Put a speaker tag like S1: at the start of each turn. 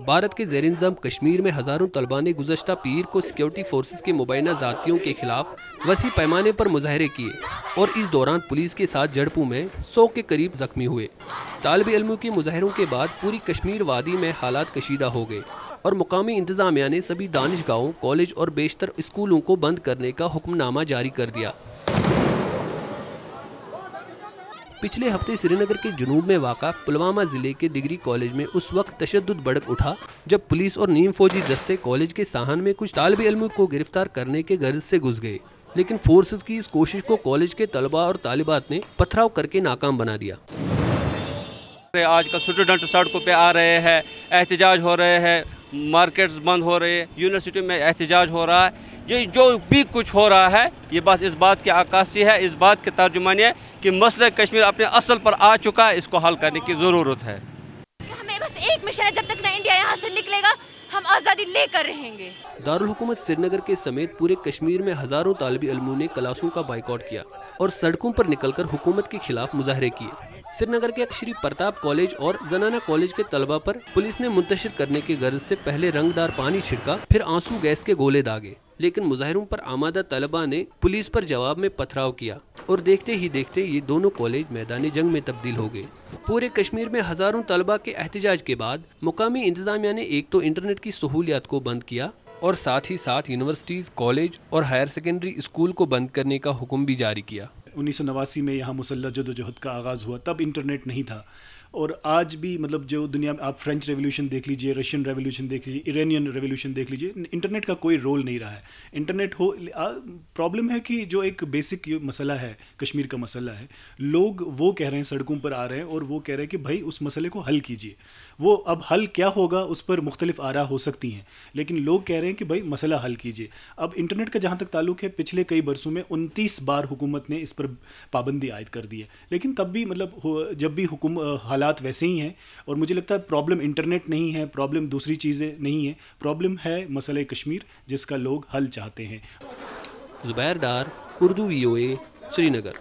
S1: भारत के ज़ेर इंतज़ाम कश्मीर में हज़ारों तलबा ने गुज़श्ता पीर को सिक्योरिटी फोर्सेस के मुबैना ज़ातियों के खिलाफ वसी पैमाने पर मुजाहरे किए और इस दौरान पुलिस के साथ झड़पों में 100 के करीब जख्मी हुए। तालिब इल्मों के मुजाहरों के बाद पूरी कश्मीर वादी में हालात कशीदा हो गए और मुकामी इंतज़ामिया ने सभी दानिशगाहों, कॉलेज और बेशतर स्कूलों को बंद करने का हुक्मनामा जारी कर दिया। पिछले हफ्ते श्रीनगर के जुनूब में वाक़ा पुलवामा ज़िले के डिग्री कॉलेज में उस वक्त तशद्दुद भड़क उठा जब पुलिस और नीम फौजी दस्ते कॉलेज के साहन में कुछ तालिब इल्मों को गिरफ्तार करने के गर्ज से घुस गए, लेकिन फोर्सेस की इस कोशिश को कॉलेज के तलबा और तालिबात ने पथराव करके नाकाम बना दिया।
S2: आजकल स्टूडेंट सड़कों पे आ रहे हैं, एहतजाज हो रहे हैं, मार्केट्स बंद हो रहे हैं, यूनिवर्सिटी में एहतजाज हो रहा है। ये जो भी कुछ हो रहा है ये बस इस बात की अक्कासी है, इस बात की तर्जुमानी है कि मसला कश्मीर अपने असल पर आ चुका है, इसको हल करने की ज़रूरत है।
S3: हमें बस एक मिशन है, जब तक ना इंडिया यहाँ से निकलेगा हम आज़ादी लेकर रहेंगे।
S1: दारुल हुकूमत श्रीनगर के समेत पूरे कश्मीर में हज़ारों तालिबी इल्मों ने क्लासों का बाइकआउट किया और सड़कों पर निकलकर हुकूमत के खिलाफ मुजाहरे किए। श्रीनगर के श्री प्रताप कॉलेज और जनाना कॉलेज के तलबा पर पुलिस ने मुंतशिर करने की गर्ज से पहले रंगदार पानी छिड़का, फिर आंसू गैस के गोले दागे, लेकिन मुजाहिरों पर आमादा तलबा ने पुलिस पर जवाब में पथराव किया और देखते ही देखते ये दोनों कॉलेज मैदानी जंग में तब्दील हो गए। पूरे कश्मीर में हज़ारों तलबा के एहतजाज के बाद मुकामी इंतजामिया ने एक तो इंटरनेट की सहूलियात को बंद किया और साथ ही साथ यूनिवर्सिटीज़, कॉलेज और हायर सेकेंडरी स्कूल को बंद करने का हुक्म भी जारी किया।
S4: 1989 में यहाँ मुसल्लह जदोजहद का आगाज़ हुआ, तब इंटरनेट नहीं था। और आज भी मतलब जो दुनिया में आप फ्रेंच रेवोल्यूशन देख लीजिए, रशियन रेवोल्यूशन देख लीजिए, इरानियन रेवोल्यूशन देख लीजिए, इंटरनेट का कोई रोल नहीं रहा है। इंटरनेट हो प्रॉब्लम है कि जो एक बेसिक मसला है, कश्मीर का मसला है, लोग वो कह रहे हैं, सड़कों पर आ रहे हैं और वो कह रहे हैं कि भाई उस मसले को हल कीजिए। वो अब हल क्या होगा उस पर मुख्तलिफ आरा हो सकती हैं, लेकिन लोग कह रहे हैं कि भाई मसला हल कीजिए। अब इंटरनेट का जहाँ तक ताल्लुक है, पिछले कई बरसों में 29 बार हुकूमत ने इस पर पाबंदी आयद कर दी है, लेकिन तब भी मतलब जब भी हालात वैसे ही हैं। और मुझे लगता है प्रॉब्लम इंटरनेट नहीं है, प्रॉब्लम दूसरी चीज़ें नहीं है, प्रॉब्लम है मसले कश्मीर जिसका लोग हल चाहते हैं।
S1: ज़ुबैर डार, उर्दू VOA, श्रीनगर।